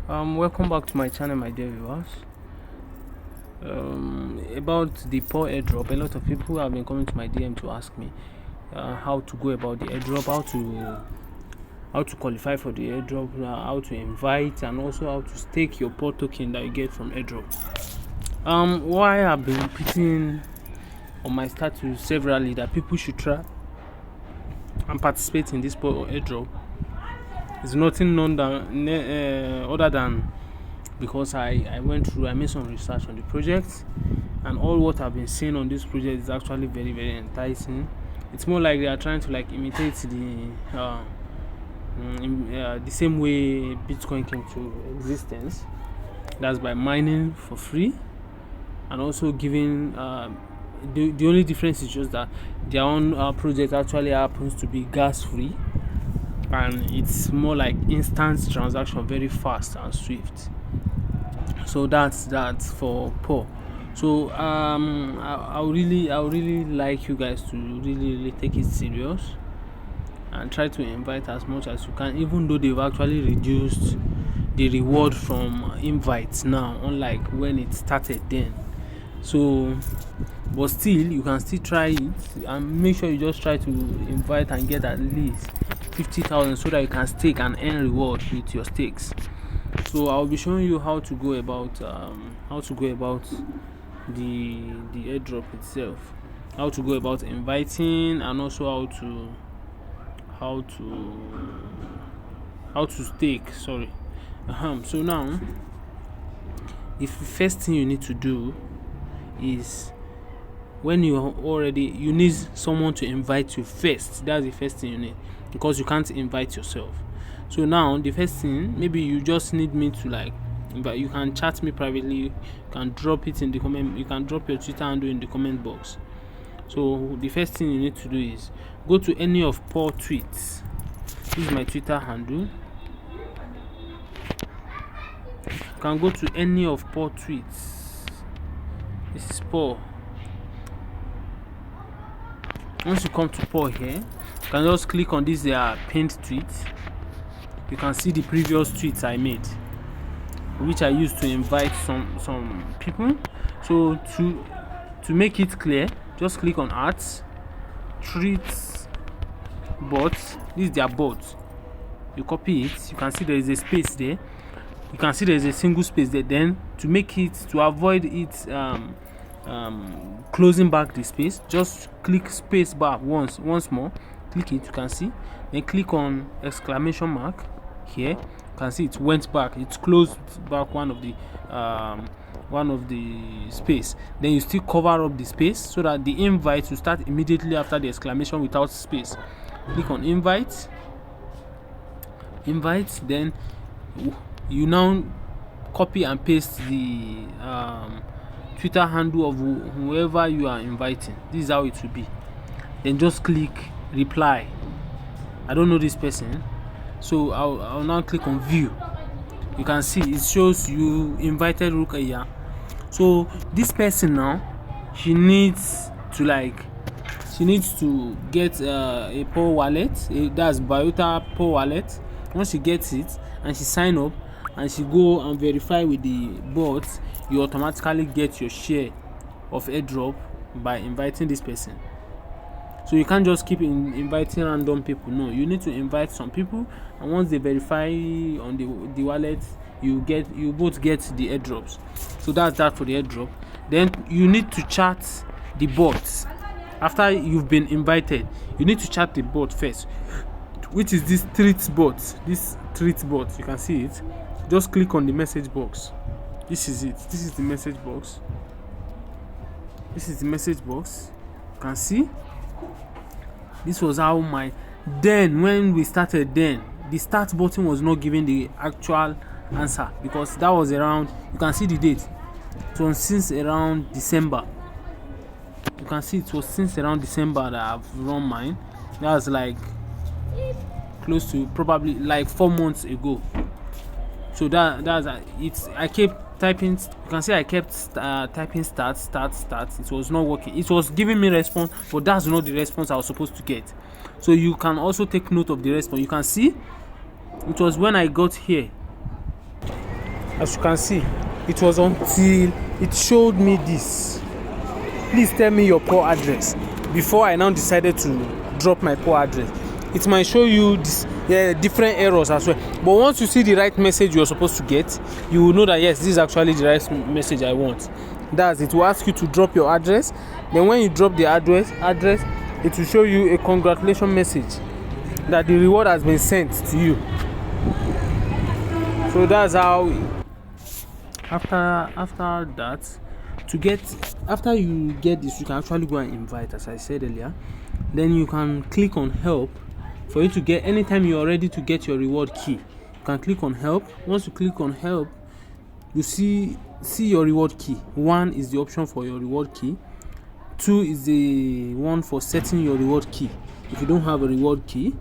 Welcome back to my channel, my dear viewers. About the PoA Airdrop, a lot of people have been coming to my DM to ask me how to go about the airdrop, how to qualify for the airdrop, how to invite, and also how to stake your PoA token that you get from airdrop. Why I've been repeating on my status severally that people should try and participate in this PoA Airdrop is nothing other than because I made some research on the project, and all what I've been seeing on this project is actually very, very enticing. It's more like they are trying to imitate the same way Bitcoin came to existence. That's by mining for free, and also giving the only difference is just that their own project actually happens to be gas free, and it's more like instant transaction, very fast and swift. So that's for PoA. So I would really like you guys to really take it serious and try to invite as much as you can, even though they've actually reduced the reward from invites now, unlike when it started then. So but still, you can still try it, and make sure you just try to invite and get at least 50,000 so that you can stake and earn reward with your stakes. So I'll be showing you how to go about the airdrop itself, how to go about inviting, and also how to stake. So now the first thing you need to do is, when you need someone to invite you first. That's the first thing you need, because you can't invite yourself. So now the first thing, maybe you just need me to but you can chat me privately, you can drop it in the comment, you can drop your Twitter handle in the comment box. So the first thing you need to do is go to any of PoA tweets. This is my Twitter handle. You can go to any of PoA tweets. This is PoA. Once you come to PoA here, you can just click on this pinned tweet. You can see the previous tweets I made, which I used to invite some people. So to make it clear, just click on ads, treats, bots. This is their bot. You copy it. You can see there is a space there. You can see there is a single space there. Then to avoid it closing back the space, just click space bar once more. Click it. You can see. Then click on exclamation mark here. You can see it went back. It closed back one of the space. Then you still cover up the space so that the invite will start immediately after the exclamation without space. Click on invite. Then you now copy and paste the Twitter handle of whoever you are inviting. This is how it will be. Then just click reply. I don't know this person, so I'll now click on view. You can see it shows you invited Rukaya. So this person now, she needs to get a PoA wallet. That's Biota PoA wallet. Once she gets it and she sign up and she go and verify with the bot, you automatically get your share of airdrop by inviting this person. So you can't just keep inviting random people. No, you need to invite some people, and once they verify on the wallet, you both get the airdrops. So that's that for the airdrop. Then you need to chat the bot. After you've been invited, you need to chat the bot first, which is this treat bot. You can see it. Just click on the message box. This is it. This is the message box. You can see. This was how when we started, then the start button was not giving the actual answer, because that was around, you can see the date, it was since around December. You can see it was since around December that I've run mine. That was close to probably 4 months ago. So that's it. I kept typing. You can see I kept typing start. It was not working. It was giving me response, but that's not the response I was supposed to get. So you can also take note of the response. You can see it was when I got here. As you can see, it was until it showed me this. Please tell me your PoA address, before I now decided to drop my PoA address. It might show you this different errors as well, but once you see the right message you're supposed to get, you will know that yes, this is actually the right message I want. That's it. Will ask you to drop your address. Then when you drop the address, it will show you a congratulations message that the reward has been sent to you. So that's how. After that, after you get this, you can actually go and invite, as I said earlier. Then you can click on help for you to get, anytime you are ready to get your reward key, you can click on help. Once you click on help, you see your reward key. 1 is the option for your reward key. 2 is the one for setting your reward key if you don't have a reward key.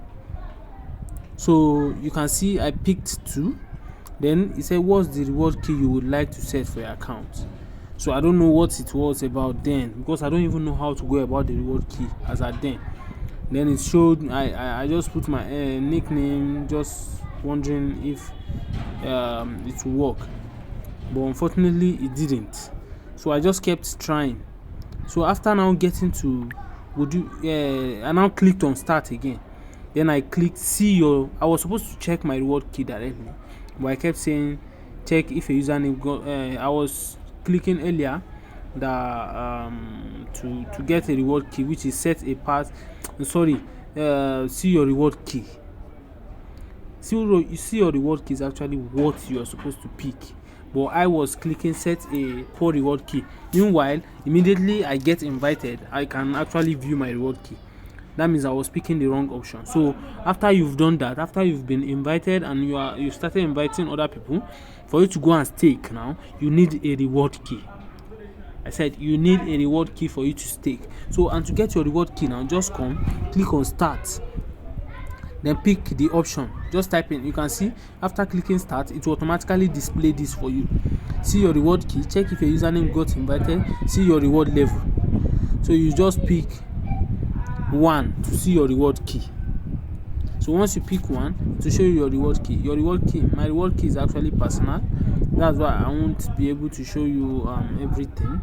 So you can see I picked 2. Then it said, what's the reward key you would like to set for your account? So I don't know what it was about then, because I don't even know how to go about the reward key as at then. Then it showed, I just put my nickname, just wondering if it will work, but unfortunately it didn't. So I just kept trying. So after now getting to I now clicked on start again. Then I clicked I was supposed to check my reward key directly, but I kept saying check if a username I was clicking earlier that to get a reward key, which is set a path. See your reward key. See your reward key is actually what you are supposed to pick, but I was clicking set a PoA reward key. Meanwhile, immediately I get invited, I can actually view my reward key. That means I was picking the wrong option. So after you've done that, after you've been invited and you started inviting other people, for you to go and stake now, you need a reward key. I said you need a reward key for you to stake. So, and to get your reward key now, just click on start, then pick the option. Just type in. You can see after clicking start, it will automatically display this for you. See your reward key, check if your username got invited, see your reward level. So you just pick 1 to see your reward key. So once you pick 1 to show you your reward key, my reward key is actually personal. That's why I won't be able to show you everything.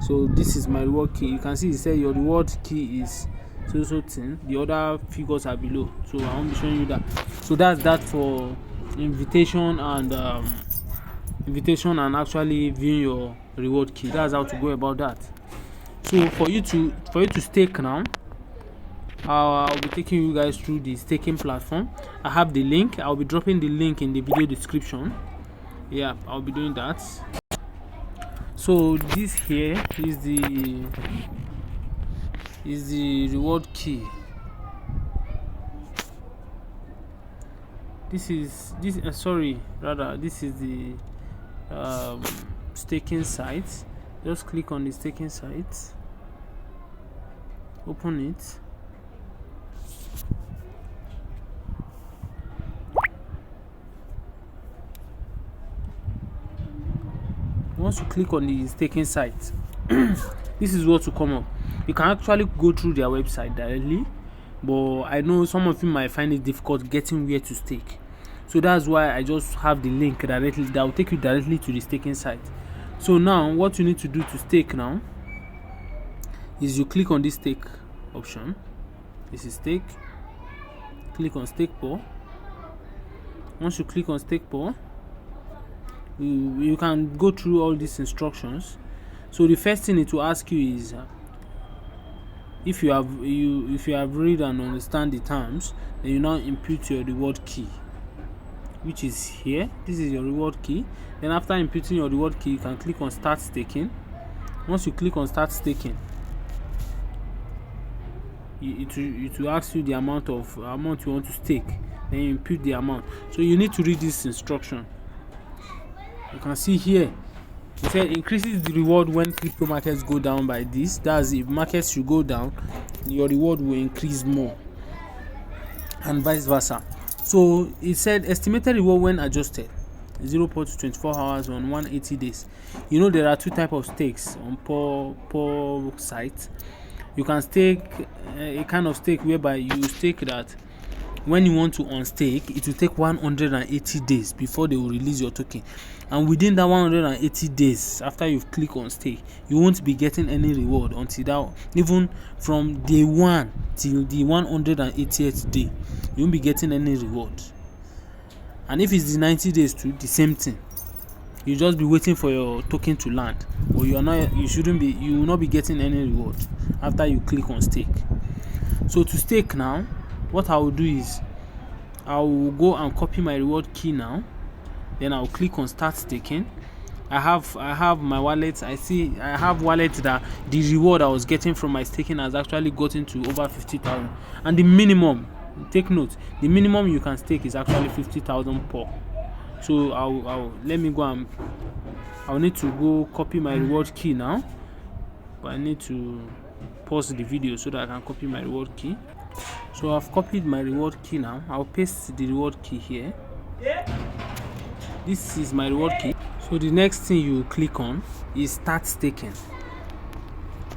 So this is my reward key. You can see it says your reward key is so thing. The other figures are below, so I won't be showing you that. So that's that for invitation and actually viewing your reward key. That's how to go about that. So for you to stake now, I'll be taking you guys through the staking platform. I have the link. I'll be dropping the link in the video description. Yeah, I'll be doing that. So this here is the reward key. This is the staking site. Just click on the staking site, open it. Once you click on the staking site, this is what will come up. You can actually go through their website directly, but I know some of you might find it difficult getting where to stake. So that's why I just have the link directly that will take you directly to the staking site. So now what you need to do to stake now is you click on this stake option. This is stake. Click on stake PoA. Once you click on stake PoA, you can go through all these instructions. So the first thing it will ask you is if you have read and understand the terms, then you now input your reward key, which is here. This is your reward key. Then after inputting your reward key, you can click on start staking. Once you click on start staking, it will ask you the amount you want to stake. Then you input the amount. So you need to read this instruction. You can see here it said increases the reward when crypto markets go down by this. That's if markets should go down, your reward will increase more, and vice versa. So it said estimated reward when adjusted 0 to 24 hours on 180 days. You know there are 2 types of stakes on PoA site. You can stake a kind of stake whereby you stake that when you want to unstake, it will take 180 days before they will release your token, and within that 180 days after you've clicked on stake, you won't be getting any reward until that, even from day 1 till the 180th day, you won't be getting any reward. And if it's the 90 days too, the same thing. You just be waiting for your token to land, or you will not be getting any reward after you click on stake. So to stake now, what I will do is I will go and copy my reward key now. Then I'll click on start staking. I have my wallet. I have wallet that the reward I was getting from my staking has actually gotten to over 50,000. And the minimum, take note, the minimum you can stake is actually 50,000 PoA. So I'll need to go copy my reward key now. But I need to pause the video so that I can copy my reward key. So I've copied my reward key now. I'll paste the reward key here. This is my reward key. So the next thing you click on is start staking.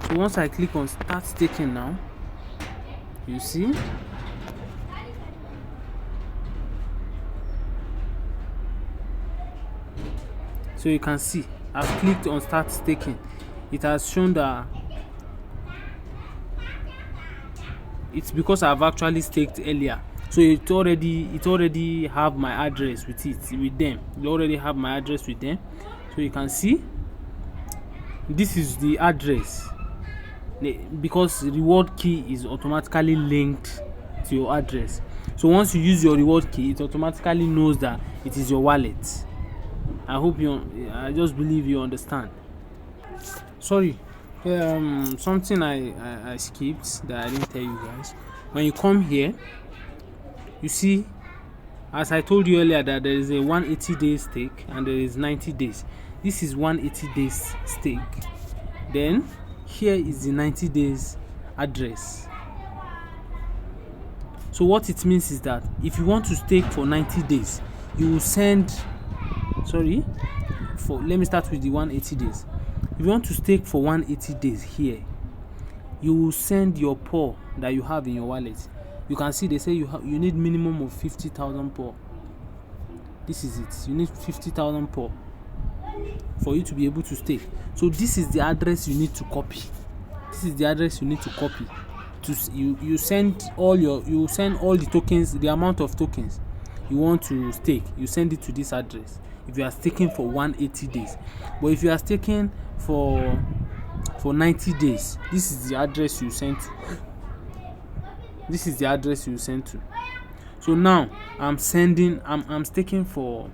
So once I click on start staking now, you see so you can see I've clicked on start staking. It has shown that it's because I've actually staked earlier. So it already have my address with them. You already have my address with them. So you can see this is the address, because reward key is automatically linked to your address. So once you use your reward key, it automatically knows that it is your wallet. I just believe you understand. Sorry, something I skipped that I didn't tell you guys. When you come here, you see, as I told you earlier, that there is a 180 days stake and there is 90 days. This is 180 days stake. Then here is the 90 days address. So what it means is that if you want to stake for 90 days, you will send let me start with the 180 days. If you want to stake for 180 days here, you will send your PoA that you have in your wallet. You can see they say you need minimum of 50,000 PoA. This is it. You need 50,000 PoA for you to be able to stake. So this is the address you need to copy. This is the address you need to copy. You send all the tokens, the amount of tokens you want to stake. You send it to this address. If you are staking for 180 days, but if you are staking for 90 days, this is the address you send to. This is the address you send to. So now I'm staking for.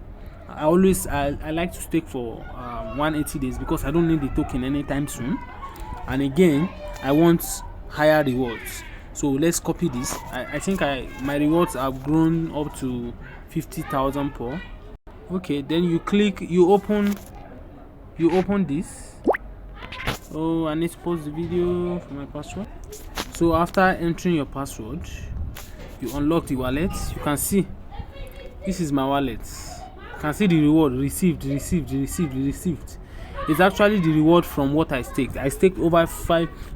I like to stake for 180 days because I don't need the token anytime soon, and again I want higher rewards. So let's copy this. I think my rewards have grown up to 50,000 PoA. Okay, then you open this. Oh, I need to pause the video for my password. So after entering your password, you unlock the wallet. You can see this is my wallet. You can see the reward received. It's actually the reward from what I staked. I staked over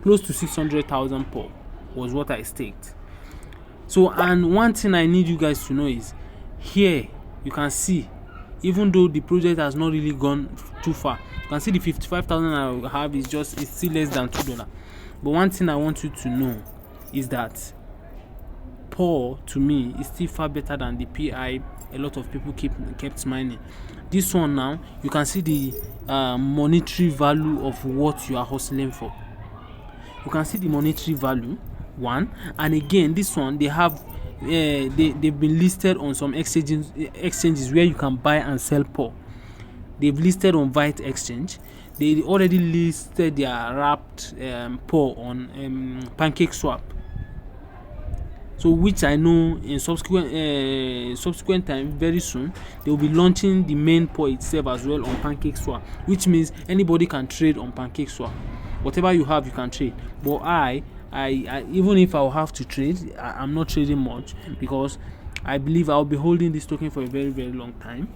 close to 600,000 PoA was what I staked. So, and one thing I need you guys to know is here you can see, even though the project has not really gone too far, you can see the 55,000 I have is still less than $2. But one thing I want you to know is that PoA to me is still far better than the PI a lot of people kept mining. This one now, you can see the monetary value of what you are hustling for. You can see the monetary value, one, and again this one they have they've been listed on some exchanges where you can buy and sell PoA. They've listed on Vite exchange. They already listed their wrapped PoA on PancakeSwap. So which I know in subsequent time, very soon, they will be launching the main PoA itself as well on PancakeSwap, which means anybody can trade on PancakeSwap. Whatever you have, you can trade. But I even if I will have to trade, I'm not trading much because I believe I'll be holding this token for a very, very long time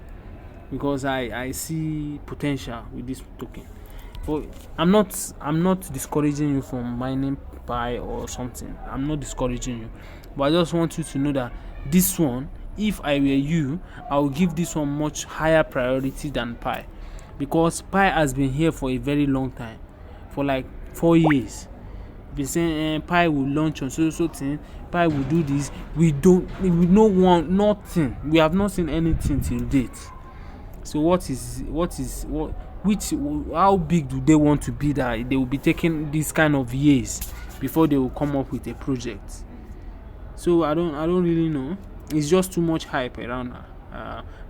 because I see potential with this token. But I'm not discouraging you from mining Pi or something. I'm not discouraging you. but I just want you to know that this one, if I were you, I will give this one much higher priority than Pi, because Pi has been here for a very long time, for like 4 years. Been saying Pi will launch on so thing, Pi will do this. We no want nothing. We have not seen anything till date. So how big do they want to be that they will be taking this kind of years before they will come up with a project? So I don't really know. It's just too much hype around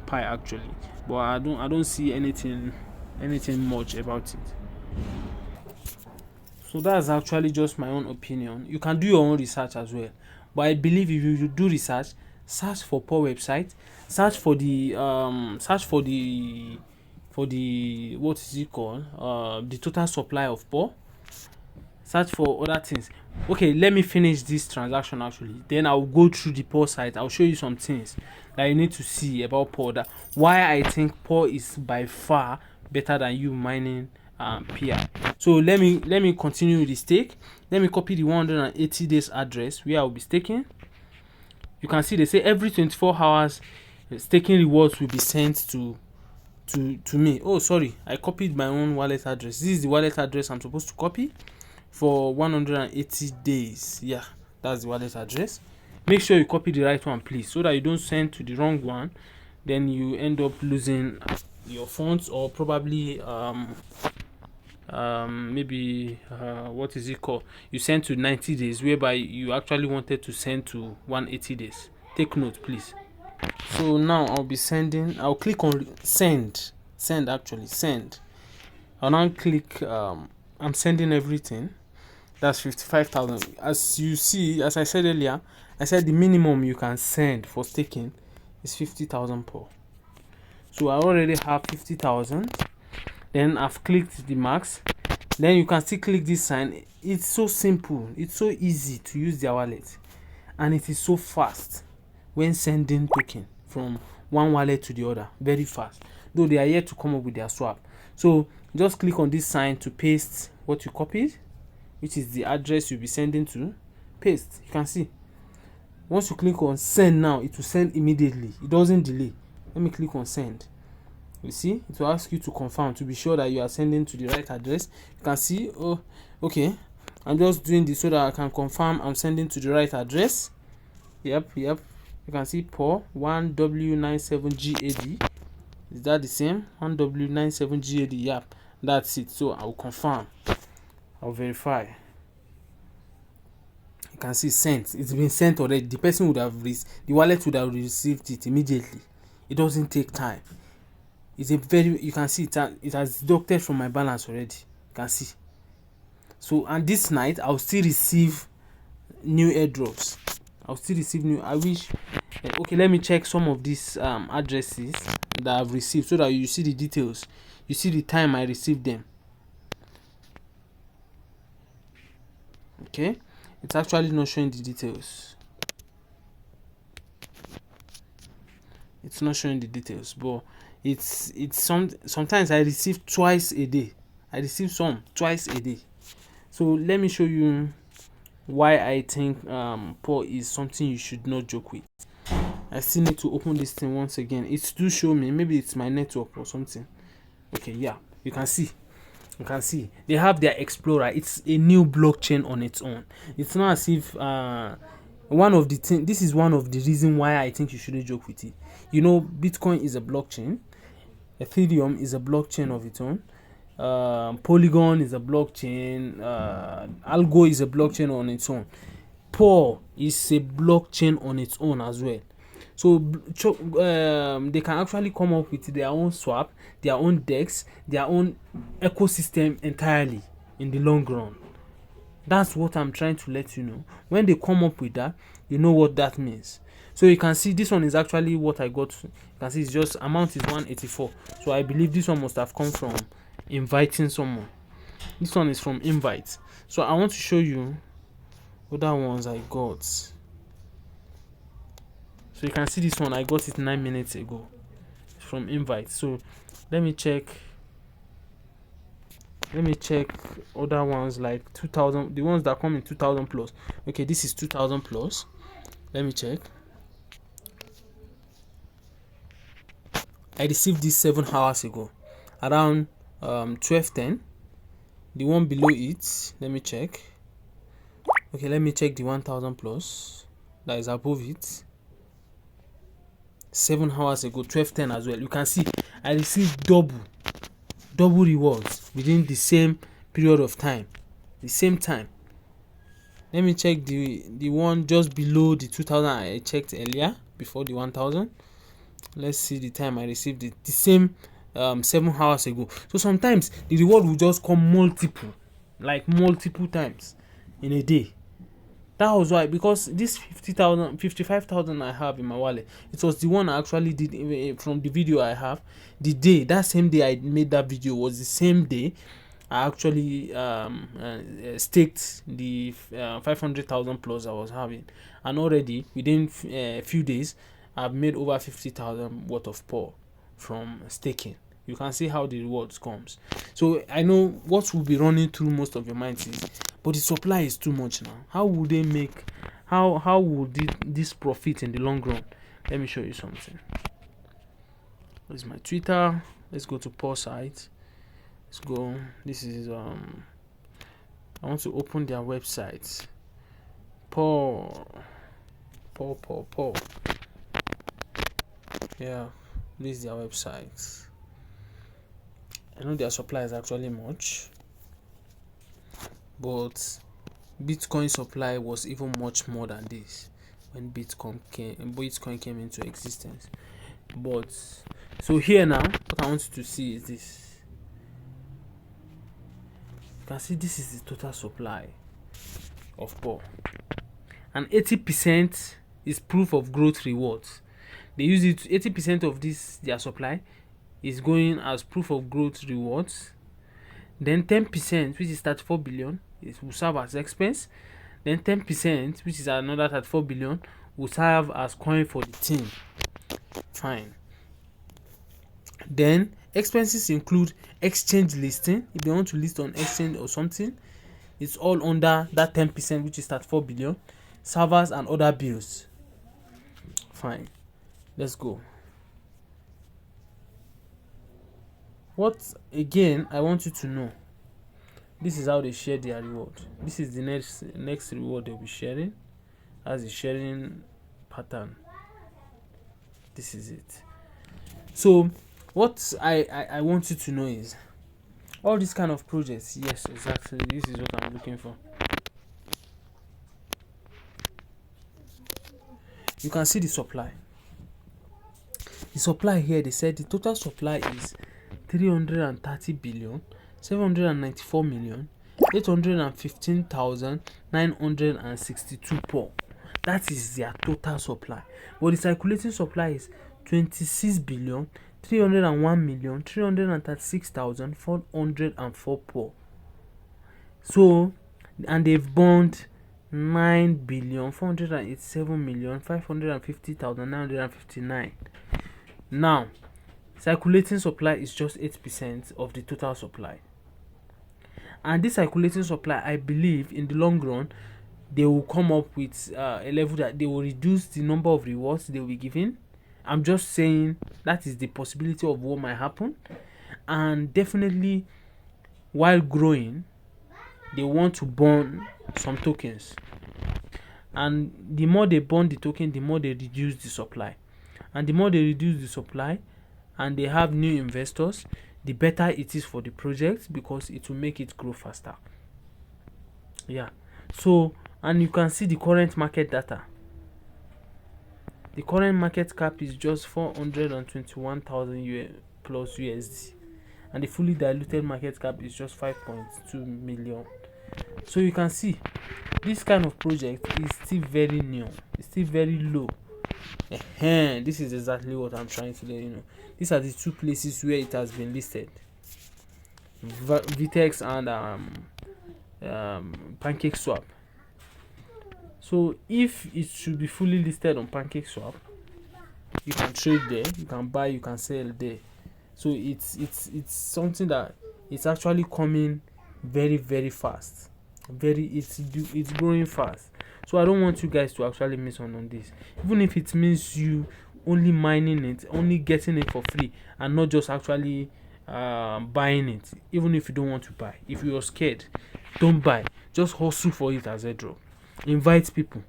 Pi actually, but I don't see anything much about it. So that's actually just my own opinion. You can do your own research as well, but I believe if you do research, search for PoA website, search for the what is it called, the total supply of PoA, search for other things. Okay, let me finish this transaction actually, then I'll go through the PoA site. I'll show you some things that you need to see about PoA, that why I think PoA is by far better than you mining PI. So let me continue with the stake. Let me copy the 180 days address where I'll be staking. You can see they say every 24 hours staking rewards will be sent to me. Oh, sorry, I copied my own wallet address. This is the wallet address I'm supposed to copy for 180 days. Yeah, that's the wallet address. Make sure you copy the right one, please, so that you don't send to the wrong one, then you end up losing your funds, or probably maybe what is it called, you send to 90 days whereby you actually wanted to send to 180 days. Take note, please. So now I'll click on send. I'll now click I'm sending everything. That's 55,000. As you see, as I said earlier, I said the minimum you can send for staking is 50,000 PoA. So I already have 50,000. Then I've clicked the max. Then you can still click this sign. It's so simple, it's so easy to use their wallet, and it is so fast when sending token from one wallet to the other. Very fast, though they are yet to come up with their swap. So just click on this sign to paste what you copied, which is the address you'll be sending to. Paste. You can see once you click on send now, it will send immediately. It doesn't delay. Let me click on send. You see, it will ask you to confirm to be sure that you are sending to the right address. You can see, oh, okay, I'm just doing this so that I can confirm I'm sending to the right address. Yep. You can see PoA 1W97GAD. Is that the same? 1W97GAD. Yep, that's it. So I'll confirm. I'll verify. You can see sent. It's been sent already. The person would have the wallet would have received it immediately. It doesn't take time. It's a very, you can see it has deducted from my balance already. You can see. So, and this night I'll still receive new airdrops. I wish. Okay, let me check some of these addresses that I've received so that you see the details. You see the time I received them. Okay, it's actually not showing the details. It's not showing the details, but sometimes I receive twice a day. I receive some twice a day. So let me show you why I think PoA is something you should not joke with. I still need to open this thing once again. It's to show me, maybe it's my network or something. Okay, yeah, you can see they have their Explorer. It's a new blockchain on its own. It's not as if this is one of the reasons why I think you shouldn't joke with it. You know, Bitcoin is a blockchain, Ethereum is a blockchain of its own, Polygon is a blockchain, Algo is a blockchain on its own. PoA is a blockchain on its own as well. So they can actually come up with their own swap, their own DEX, their own ecosystem entirely in the long run. That's what I'm trying to let you know. When they come up with that, you know what that means. So you can see this one is actually what I got. You can see it's just amount is 184. So I believe this one must have come from inviting someone. This one is from invite. So I want to show you other ones I got. So you can see this one, I got it 9 minutes ago from invite. So let me check other ones like 2000, the ones that come in 2000 plus. Okay, this is 2000 plus. Let me check. I received this 7 hours ago, around 12:10. The one below it, let me check. Okay, let me check the 1000 plus that is above it. 7 hours ago, 12:10 as well. You can see I received double rewards within the same period of time, the same time. Let me check the one just below the 2000 I checked earlier, before the 1000. Let's see the time I received it. The same 7 hours ago. So sometimes the reward will just come multiple times in a day. That was why, because this 55,000 I have in my wallet, it was the one I actually did from the video I have. That same day I made that video was the same day I actually staked the 500,000 plus I was having, and already within a few days I've made over 50,000 worth of PoA from staking. You can see how the rewards comes. So I know what will be running through most of your minds is, but the supply is too much now. How would they make? How would this profit in the long run? Let me show you something. This is my Twitter. Let's go to PoA site. Let's go. This is I want to open their website. PoA. Yeah, this is their website. I know their supply is actually much, but Bitcoin supply was even much more than this when Bitcoin came into existence. But so here now, what I want you to see is this. You can see this is the total supply of PoA, and 80% is proof of growth rewards. They use it. 80% of this their supply is going as proof of growth rewards. Then 10%, which is 34 billion, will serve as expense. Then 10%, which is another 34 billion, will serve as coin for the team. Fine. Then expenses include exchange listing. If they want to list on exchange or something, it's all under that 10%, which is 34 billion. Servers and other bills. Fine. Let's go. What again I want you to know, this is how they share their reward. This is the next reward they'll be sharing, as a sharing pattern. This is it. So what I want you to know is, all these kind of projects, yes, exactly, this is what I'm looking for. You can see the supply. The supply here, they said the total supply is 330 billion 794 million 815,962 PoA. That is their total supply. But the circulating supply is 26 billion 301 million 336,404 PoA. So, and they've burned 9 billion 487 million 550,959. Now, circulating supply is just 8% of the total supply. And this circulating supply, I believe, in the long run, they will come up with a level that they will reduce the number of rewards they will be given. I'm just saying that is the possibility of what might happen. And definitely, while growing, they want to burn some tokens. And the more they burn the token, the more they reduce the supply. And the more they reduce the supply, and they have new investors, the better it is for the project, because it will make it grow faster. Yeah. So, and you can see the current market data. The current market cap is just 421,000 plus USD, and the fully diluted market cap is just 5.2 million. So you can see this kind of project is still very new. It's still very low. This is exactly what I'm trying to let you know. These are the two places where it has been listed: Vitex and PancakeSwap. So if it should be fully listed on PancakeSwap, you can trade there, you can buy, you can sell there. So it's something that it's actually coming very, very fast. It's growing fast. So I don't want you guys to actually miss on this, even if it means you only mining it, only getting it for free, and not just actually buying it. Even if you don't want to buy, if you're scared, don't buy. Just hustle for it as airdrop. Invite people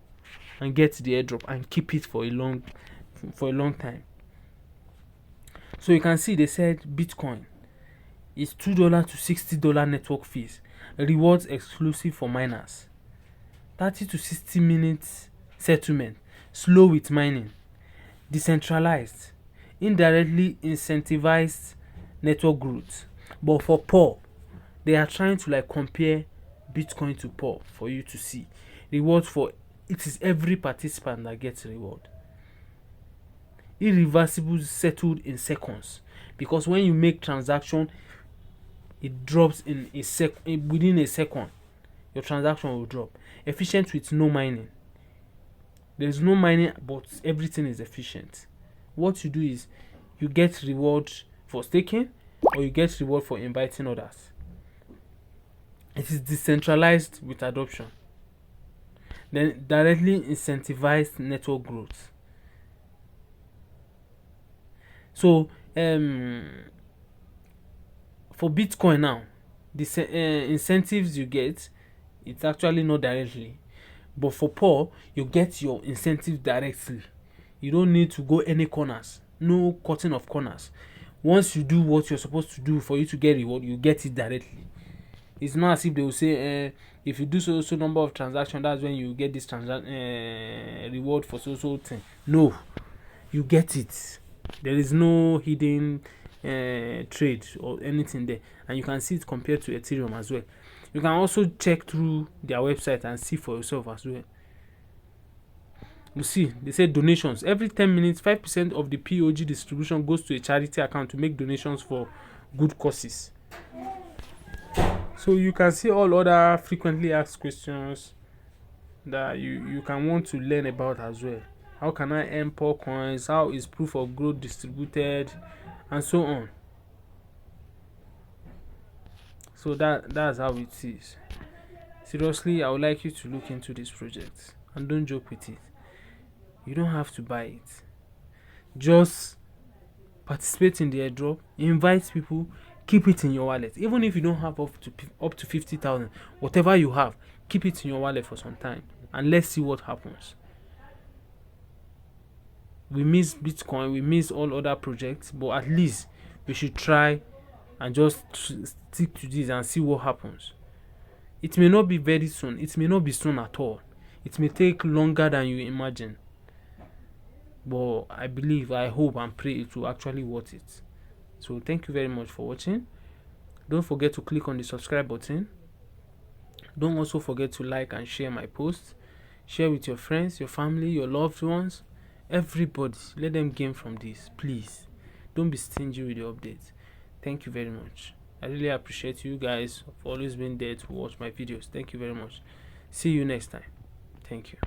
and get the airdrop and keep it for a long time. So you can see they said Bitcoin is $2 to $60 network fees, rewards exclusive for miners, 30 to 60 minutes settlement, slow with mining, decentralized, indirectly incentivized network growth. But for PAW, they are trying to like compare Bitcoin to PAW for you to see reward for it is every participant that gets reward. Irreversible, settled in seconds, because when you make transaction, it drops in within a second. Your transaction will drop. Efficient with no mining. There's no mining, but everything is efficient. What you do is you get reward for staking, or you get reward for inviting others. It is decentralized with adoption. Then directly incentivized network growth. So for Bitcoin now, the incentives you get, it's actually not directly, but for PAW, you get your incentive directly. You don't need to go any corners, no cutting of corners. Once you do what you're supposed to do for you to get reward, you get it directly. It's not as if they will say if you do so number of transactions, that's when you get this reward for so thing. No, you get it. There is no hidden trade or anything there, and you can see it compared to Ethereum as well. You can also check through their website and see for yourself as well. You see, they say donations every 10 minutes, 5% of the POG distribution goes to a charity account to make donations for good causes. So you can see all other frequently asked questions that you can want to learn about as well. How can I earn PAW coins? How is proof of growth distributed? And so on. So that's how it is. Seriously, I would like you to look into this project and don't joke with it. You don't have to buy it. Just participate in the airdrop, invite people, keep it in your wallet. Even if you don't have up to 50,000, whatever you have, keep it in your wallet for some time and let's see what happens. We miss Bitcoin, we miss all other projects, but at least we should try and just stick to this and see what happens. It may not be very soon, it may not be soon at all. It may take longer than you imagine. But I believe, I hope and pray it will actually worth it. So thank you very much for watching. Don't forget to click on the subscribe button. Don't also forget to like and share my posts. Share with your friends, your family, your loved ones, everybody. Let them gain from this, please. Don't be stingy with your updates. Thank you very much. I really appreciate you guys for always being there to watch my videos. Thank you very much. See you next time. Thank you.